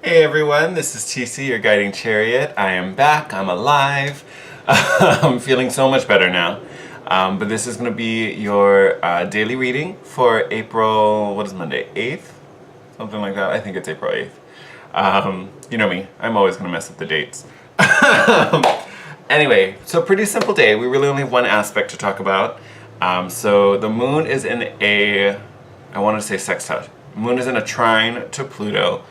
Hey everyone, this is TC, your guiding chariot. I am back, I'm alive. I'm feeling so much better now. But this is going to be your daily reading for April, what is Monday, 8th? Something like that. I think it's April 8th. You know me, I'm always going to mess up the dates. Anyway, so pretty simple day. We really only have one aspect to talk about. So the moon is in I wanted to say sextile. Moon is in a trine to Pluto.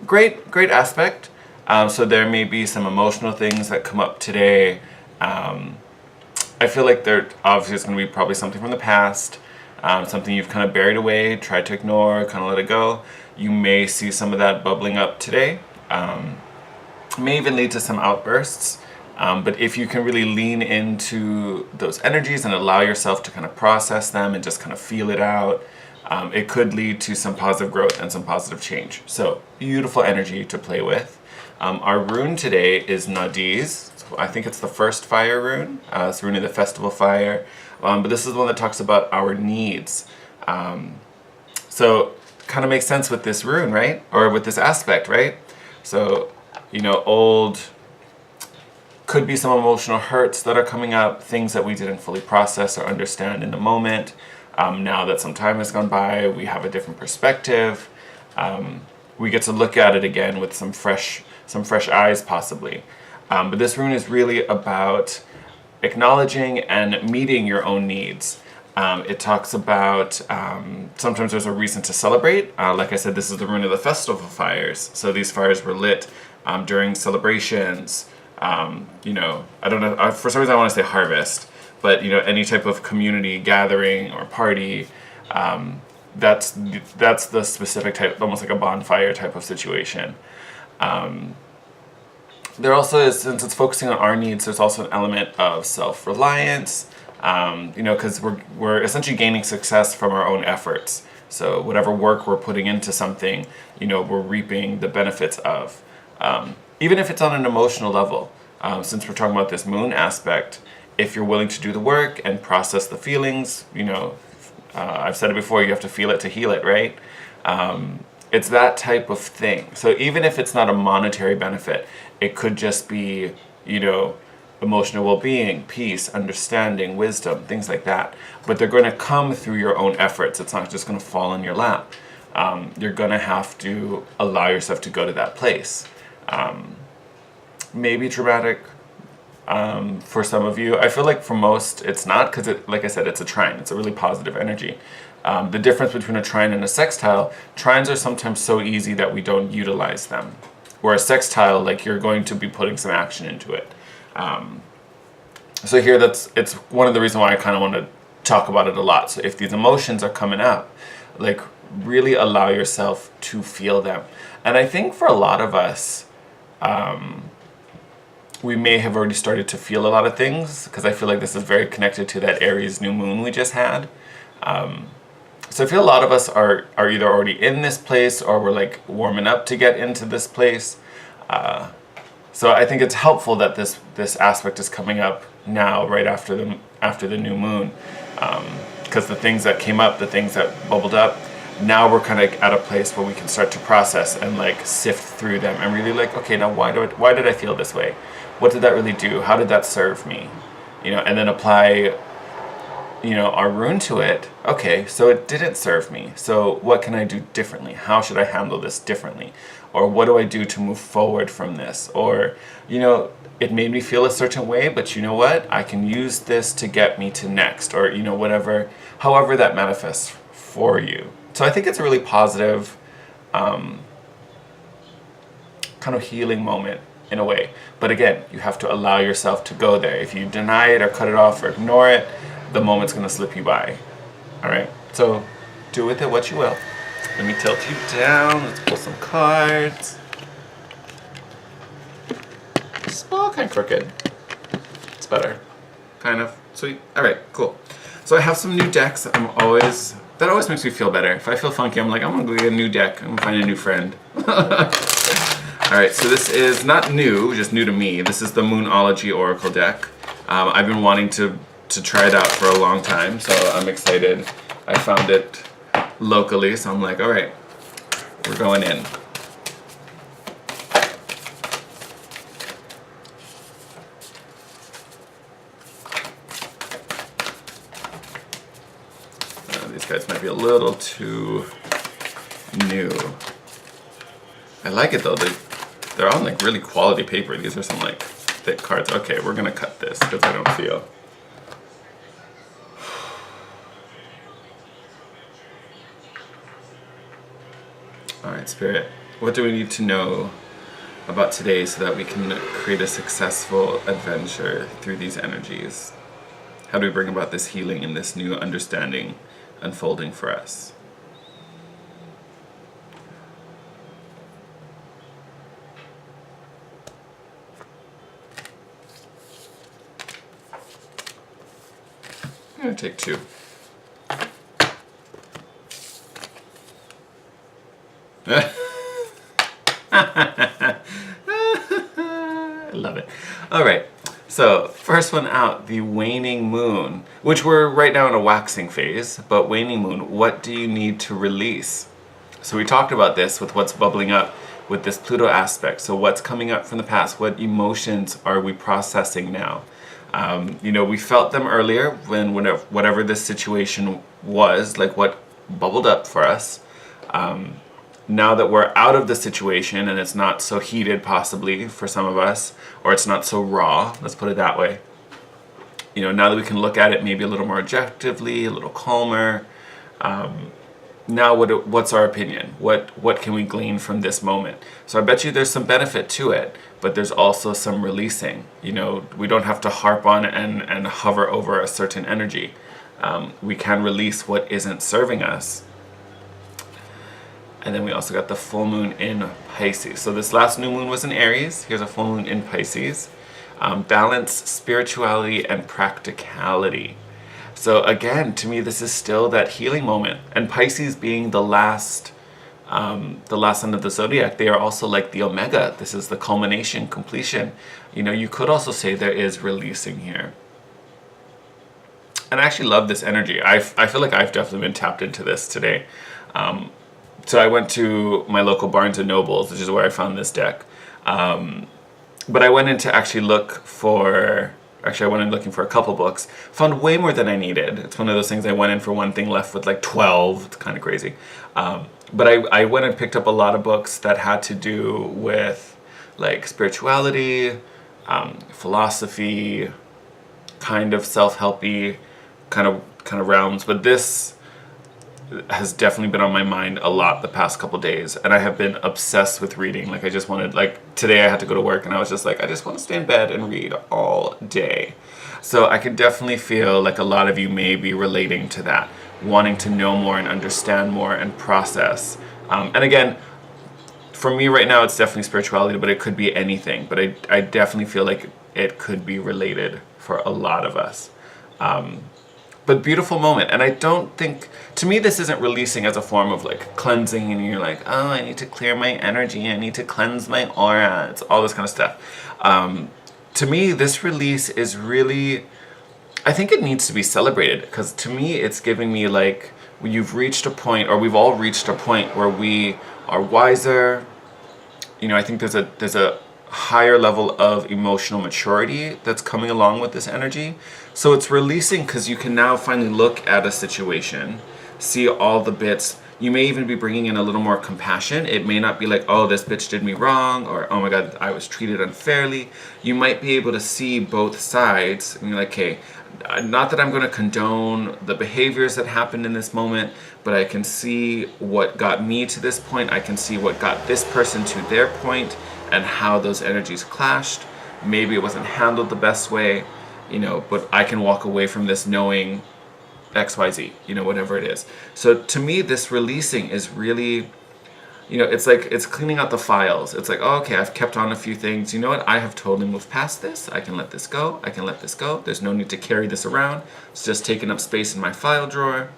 Great aspect. So there may be some emotional things that come up today. I feel like there obviously is going to be probably something from the past, something you've kind of buried away, tried to ignore, kind of let it go. You may see some of that bubbling up today. May even lead to some outbursts. But if you can really lean into those energies and allow yourself to kind of process them and just kind of feel it out, it could lead to some positive growth and some positive change. So beautiful energy to play with. Our rune today is Nadiz. So I think it's the first fire rune. It's the rune of the festival fire. But this is the one that talks about our needs. So kind of makes sense with this rune, right? Or with this aspect, right? So, could be some emotional hurts that are coming up, things that we didn't fully process or understand in the moment. Now that some time has gone by, we have a different perspective. We get to look at it again with some fresh eyes, possibly. But this rune is really about acknowledging and meeting your own needs. It talks about sometimes there's a reason to celebrate. Like I said, this is the rune of the festival fires. So these fires were lit during celebrations. I don't know, for some reason I want to say harvest, but any type of community gathering or party, that's the specific type, almost like a bonfire type of situation. There also is, since it's focusing on our needs, there's also an element of self-reliance, because we're essentially gaining success from our own efforts. So whatever work we're putting into something, we're reaping the benefits of. Even if it's on an emotional level, since we're talking about this moon aspect, if you're willing to do the work and process the feelings, I've said it before, you have to feel it to heal it, right? It's that type of thing. So even if it's not a monetary benefit, it could just be, emotional well-being, peace, understanding, wisdom, things like that. But they're going to come through your own efforts. It's not just going to fall in your lap. You're going to have to allow yourself to go to that place. Maybe traumatic for some of you. I feel like for most it's not, because like I said, it's a trine. It's a really positive energy. The difference between a trine and a sextile, trines are sometimes so easy that we don't utilize them. Where a sextile, like, you're going to be putting some action into it. So here it's one of the reasons why I kind of want to talk about it a lot. So if these emotions are coming up, like, really allow yourself to feel them. And I think for a lot of us, we may have already started to feel a lot of things, because I feel like this is very connected to that Aries new moon we just had. So I feel a lot of us are either already in this place, or we're like warming up to get into this place. So I think it's helpful that this aspect is coming up now, right after the new moon, because the things that came up, the things that bubbled up, now we're kind of at a place where we can start to process and like sift through them and really like, okay, now why did I feel this way? What did that really do? How did that serve me? And then apply, our rune to it. Okay, so it didn't serve me. So what can I do differently? How should I handle this differently? Or what do I do to move forward from this? Or, it made me feel a certain way, but you know what? I can use this to get me to next, or, whatever, however that manifests for you. So I think it's a really positive, kind of healing moment in a way. But again, you have to allow yourself to go there. If you deny it or cut it off or ignore it, the moment's going to slip you by. All right? So do with it what you will. Let me tilt you down. Let's pull some cards. Small, kind of crooked. It's better. Kind of. Sweet. All right, cool. So I have some new decks. That always makes me feel better. If I feel funky, I'm like, I'm going to go get a new deck. I'm going to find a new friend. Alright, so this is not new, just new to me. This is the Moonology Oracle deck. I've been wanting to try it out for a long time, so I'm excited. I found it locally, so I'm like, alright, we're going in. might be a little too new. I like it though. They're on like really quality paper. These are some like thick cards. Okay, we're gonna cut this because I don't feel. All right, Spirit. What do we need to know about today so that we can create a successful adventure through these energies? How do we bring about this healing and this new understanding unfolding for us? I'm going to take 2. I love it. All right. So, first one out, the waning moon, which we're right now in a waxing phase, but waning moon, what do you need to release? So we talked about this with what's bubbling up with this Pluto aspect. So what's coming up from the past? What emotions are we processing now? We felt them earlier whatever this situation was, like what bubbled up for us. Now that we're out of the situation and it's not so heated possibly for some of us, or it's not so raw, let's put it that way. Now that we can look at it maybe a little more objectively, a little calmer, now what's our opinion? What can we glean from this moment? So I bet you there's some benefit to it, but there's also some releasing. We don't have to harp on and hover over a certain energy. We can release what isn't serving us. And then we also got the full moon in Pisces. So this last new moon was in Aries. Here's a full moon in Pisces. Balance, spirituality, and practicality. So again, to me, this is still that healing moment. And Pisces being the last sign of the zodiac, they are also like the omega. This is the culmination, completion. You could also say there is releasing here. And I actually love this energy. I feel like I've definitely been tapped into this today. So I went to my local Barnes & Nobles, which is where I found this deck. But I went in to actually look for... Actually, I went in looking for a couple books. Found way more than I needed. It's one of those things I went in for one thing, left with like 12. It's kind of crazy. But I went and picked up a lot of books that had to do with like spirituality, philosophy, kind of self-helpy kind of realms. But this has definitely been on my mind a lot the past couple days, and I have been obsessed with reading. Like I just wanted, like today I had to go to work and I was just like, I just want to stay in bed and read all day. So I could definitely feel like a lot of you may be relating to that, wanting to know more and understand more and process. And again, for me right now it's definitely spirituality, but it could be anything. But I definitely feel like it could be related for a lot of us. But beautiful moment. And I don't think, to me, this isn't releasing as a form of like cleansing and you're like, oh, I need to clear my energy, I need to cleanse my aura, it's all this kind of stuff. To me, this release is really, I think it needs to be celebrated, because to me it's giving me like, you've reached a point, or we've all reached a point where we are wiser. I think there's a higher level of emotional maturity that's coming along with this energy. So it's releasing because you can now finally look at a situation, see all the bits. You may even be bringing in a little more compassion. It may not be like, oh, this bitch did me wrong, or oh my God, I was treated unfairly. You might be able to see both sides and you're like, okay, not that I'm going to condone the behaviors that happened in this moment, but I can see what got me to this point. I can see what got this person to their point and how those energies clashed. Maybe it wasn't handled the best way, but I can walk away from this knowing XYZ, whatever it is. So to me, this releasing is really, it's like, it's cleaning out the files. It's like, oh, okay, I've kept on a few things. You know what? I have totally moved past this. I can let this go. I can let this go. There's no need to carry this around. It's just taking up space in my file drawer.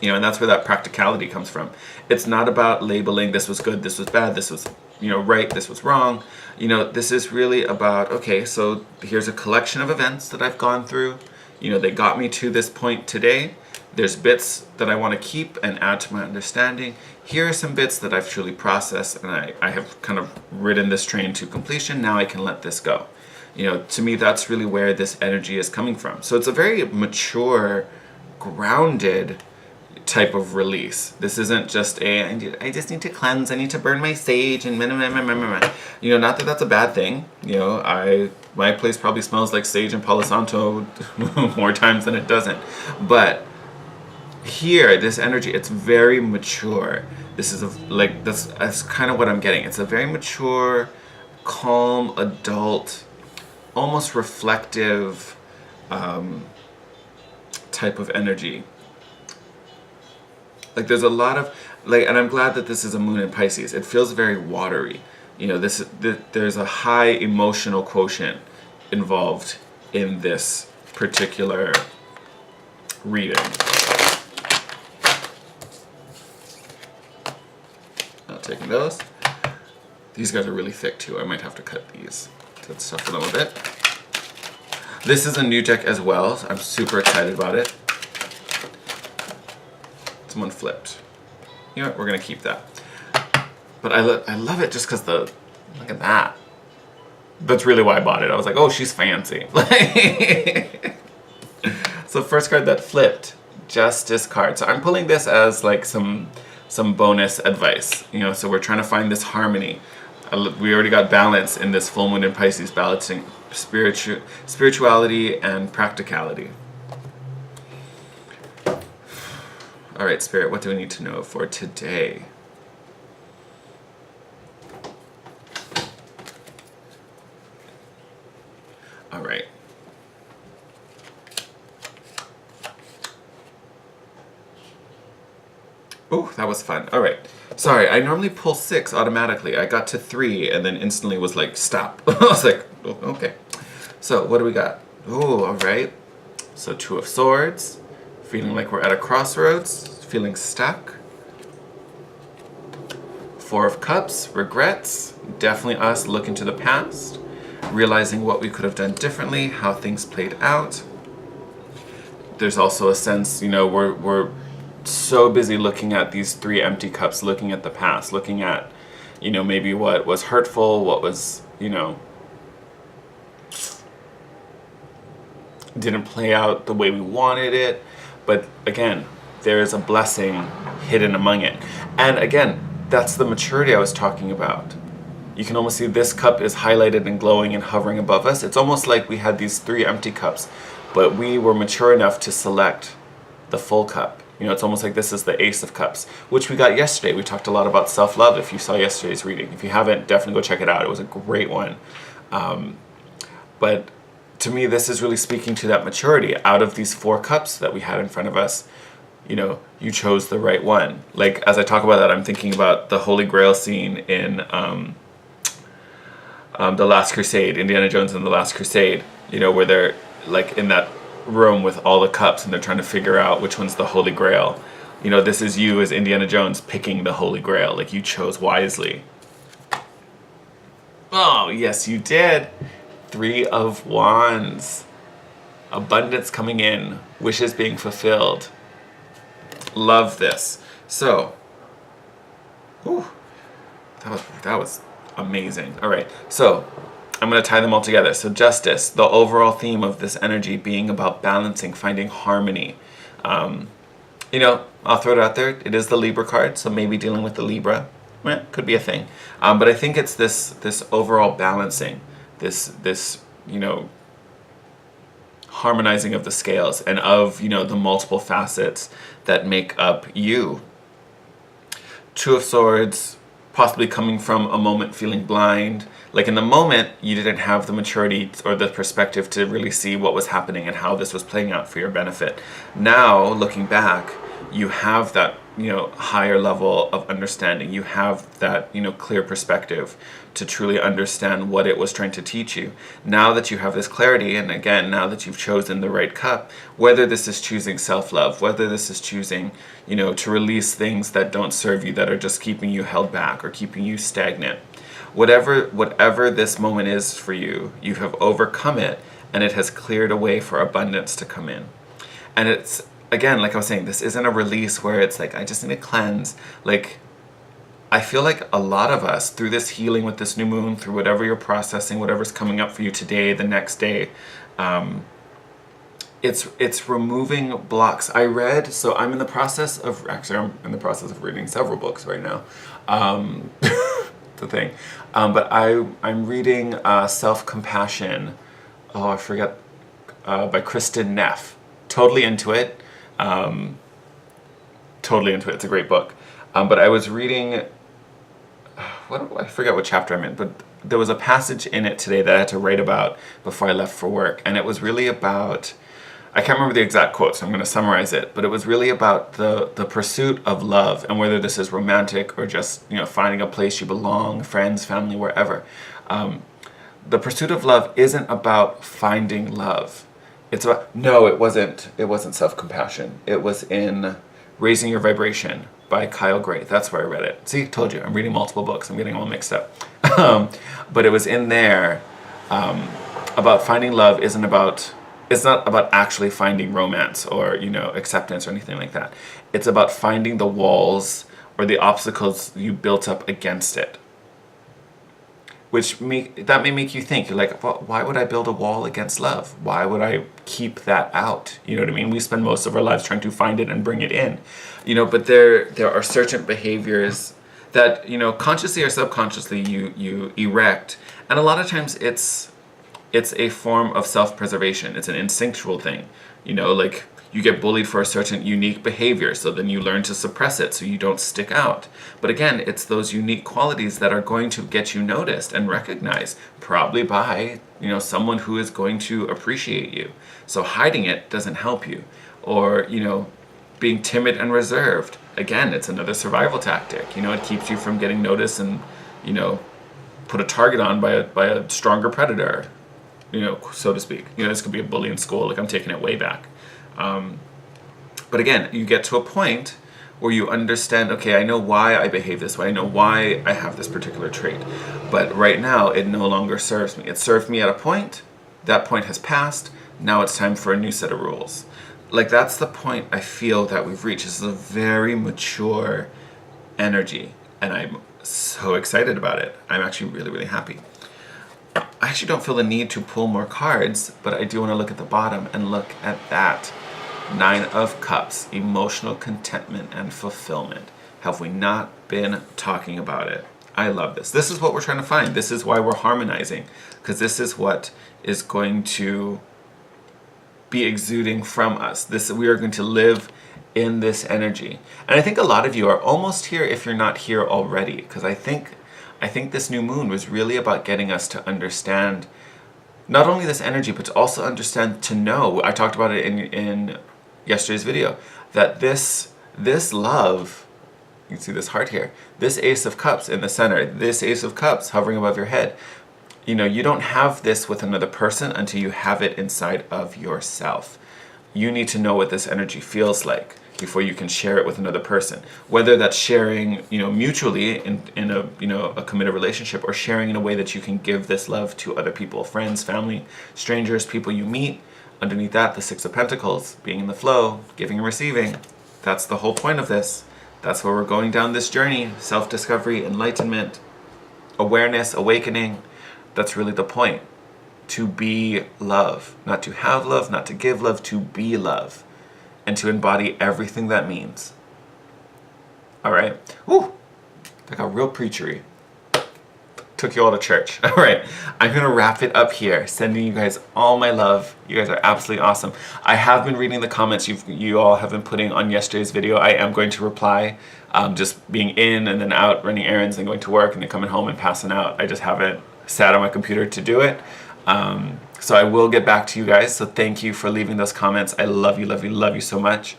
And that's where that practicality comes from. It's not about labeling this was good, this was bad, this was, right, this was wrong. This is really about, okay, so here's a collection of events that I've gone through. They got me to this point today. There's bits that I want to keep and add to my understanding. Here are some bits that I've truly processed and I have kind of ridden this train to completion. Now I can let this go. To me, that's really where this energy is coming from. So it's a very mature, grounded type of release. This isn't just I just need to cleanse, I need to burn my sage and you know, not that that's a bad thing. You know, my place probably smells like sage and Palo Santo more times than it doesn't. But here, this energy, it's very mature. This is that's kind of what I'm getting. It's a very mature, calm, adult, almost reflective type of energy. Like there's a lot of and I'm glad that this is a moon in Pisces. It feels very watery. You know, there's a high emotional quotient involved in this particular reading. Not taking those. These guys are really thick too. I might have to cut these to soften them a bit. This is a new deck as well. So I'm super excited about it. Someone flipped. You know what? We're gonna keep that. But I love it just because look at that. That's really why I bought it. I was like, oh, she's fancy. So first card that flipped, Justice card. So I'm pulling this as like some bonus advice. You know, so we're trying to find this harmony. We already got balance in this full moon in Pisces, balancing spirituality and practicality. All right, Spirit, what do we need to know for today? All right. Oh, that was fun. All right. Sorry, I normally pull 6 automatically. I got to 3 and then instantly was like, stop. I was like, oh, okay. So what do we got? Oh, all right. So 2 of Swords. Feeling like we're at a crossroads, feeling stuck. 4 of Cups, regrets. Definitely us looking to the past, realizing what we could have done differently, how things played out. There's also a sense, you know, we're so busy looking at these 3 empty cups, looking at the past, looking at, you know, maybe what was hurtful, what was, you know, didn't play out the way we wanted it. But again, there is a blessing hidden among it. And again, that's the maturity I was talking about. You can almost see this cup is highlighted and glowing and hovering above us. It's almost like we had these 3 empty cups, but we were mature enough to select the full cup. You know, it's almost like this is the Ace of Cups, which we got yesterday. We talked a lot about self-love if you saw yesterday's reading. If you haven't, definitely go check it out. It was a great one. But to me, this is really speaking to that maturity. Out of these 4 cups that we had in front of us, you know, you chose the right one. Like, as I talk about that, I'm thinking about the Holy Grail scene in The Last Crusade, Indiana Jones and The Last Crusade, you know, where they're like in that room with all the cups and they're trying to figure out which one's the Holy Grail. You know, this is you as Indiana Jones picking the Holy Grail. Like, you chose wisely. Oh, yes, you did. 3 of Wands. Abundance coming in. Wishes being fulfilled. Love this. So, whew, that was amazing. All right, so I'm going to tie them all together. So Justice, the overall theme of this energy being about balancing, finding harmony. You know, I'll throw it out there. It is the Libra card, so maybe dealing with the Libra. Could be a thing. But I think it's this overall balancing. This you know, harmonizing of the scales and of, you know, the multiple facets that make up you. 2 of Swords, possibly coming from a moment feeling blind. Like, in the moment, you didn't have the maturity or the perspective to really see what was happening and how this was playing out for your benefit. Now, looking back, you have that, you know, higher level of understanding. You have that, you know, clear perspective to truly understand what it was trying to teach you. Now that you have this clarity, and again, now that you've chosen the right cup, whether this is choosing self-love, whether this is choosing, you know, to release things that don't serve you, that are just keeping you held back or keeping you stagnant, whatever this moment is for you, you have overcome it, and it has cleared a way for abundance to come in. And it's, again, like I was saying, this isn't a release where it's like, I just need to cleanse. Like, I feel like a lot of us, through this healing with this new moon, through whatever you're processing, whatever's coming up for you today, the next day, it's removing blocks. So I'm in the process of, actually I'm in the process of reading several books right now. The thing. But I'm reading Self-Compassion. Oh, I forget. By Kristen Neff. Totally into it. Totally into it. It's a great book. But I was reading, I forget what chapter I'm in, but there was a passage in it today that I had to write about before I left for work. And it was really about, I can't remember the exact quote, so I'm going to summarize it, but it was really about the pursuit of love, and whether this is romantic or just, finding a place you belong, friends, family, wherever. The pursuit of love isn't about finding love. It's about, no, it wasn't Self-Compassion. It was in Raising Your Vibration by Kyle Gray. That's where I read it. See, told you, I'm reading multiple books. I'm getting all mixed up. But it was in there about finding love it's not about actually finding romance or, acceptance or anything like that. It's about finding the walls or the obstacles you built up against it. That may make you think, you're like, well, why would I build a wall against love? Why would I keep that out? You know what I mean? We spend most of our lives trying to find it and bring it in. But there are certain behaviors that, consciously or subconsciously you erect. And a lot of times it's a form of self-preservation. It's an instinctual thing. Like you get bullied for a certain unique behavior, so then you learn to suppress it so you don't stick out. But again, it's those unique qualities that are going to get you noticed and recognized, probably by, someone who is going to appreciate you. So hiding it doesn't help you. Or, being timid and reserved. Again, it's another survival tactic. It keeps you from getting noticed and, put a target on by a stronger predator, so to speak. This could be a bully in school, like I'm taking it way back. But again, you get to a point where you understand, okay, I know why I behave this way. I know why I have this particular trait. But right now, it no longer serves me. It served me at a point. That point has passed. Now it's time for a new set of rules. Like, that's the point I feel that we've reached. This is a very mature energy. And I'm so excited about it. I'm actually really, really happy. I actually don't feel the need to pull more cards, but I do want to look at the bottom and look at that. 9 of Cups, emotional contentment and fulfillment. Have we not been talking about it? I love this. This is what we're trying to find. This is why we're harmonizing, because this is what is going to be exuding from us. We are going to live in this energy. And I think a lot of you are almost here if you're not here already, because I think this new moon was really about getting us to understand not only this energy, but to also understand, to know. I talked about it in yesterday's video, that this love, you can see this heart here, this Ace of Cups in the center, this Ace of Cups hovering above your head, you don't have this with another person until you have it inside of yourself. You need to know what this energy feels like before you can share it with another person. Whether that's sharing, mutually in a committed relationship, or sharing in a way that you can give this love to other people, friends, family, strangers, people you meet. Underneath that, the 6 of Pentacles, being in the flow, giving and receiving. That's the whole point of this. That's where we're going down this journey. Self-discovery, enlightenment, awareness, awakening. That's really the point. To be love. Not to have love, not to give love, to be love. And to embody everything that means. All right. Woo! That got real preachery. Took you all to church. All right. I'm going to wrap it up here. Sending you guys all my love. You guys are absolutely awesome. I have been reading the comments you all have been putting on yesterday's video. I am going to reply. Just being in and then out, running errands and going to work and then coming home and passing out. I just haven't sat on my computer to do it. So I will get back to you guys. So thank you for leaving those comments. I love you, love you, love you so much.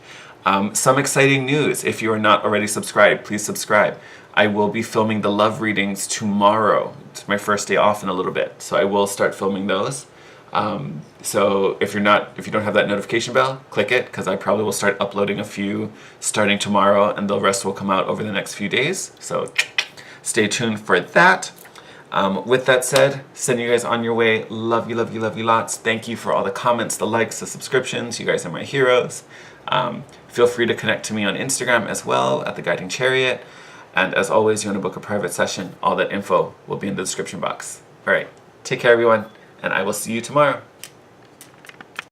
Some exciting news. If you are not already subscribed, please subscribe. I will be filming the love readings tomorrow. It's my first day off in a little bit, so I will start filming those. So if you don't have that notification bell, click it, because I probably will start uploading a few starting tomorrow, and the rest will come out over the next few days. So stay tuned for that. With that said, sending you guys on your way. Love you, love you, love you lots. Thank you for all the comments, the likes, the subscriptions. You guys are my heroes. Feel free to connect to me on Instagram as well at The Guiding Chariot. And as always, you want to book a private session, all that info will be in the description box. All right, take care everyone, and I will see you tomorrow.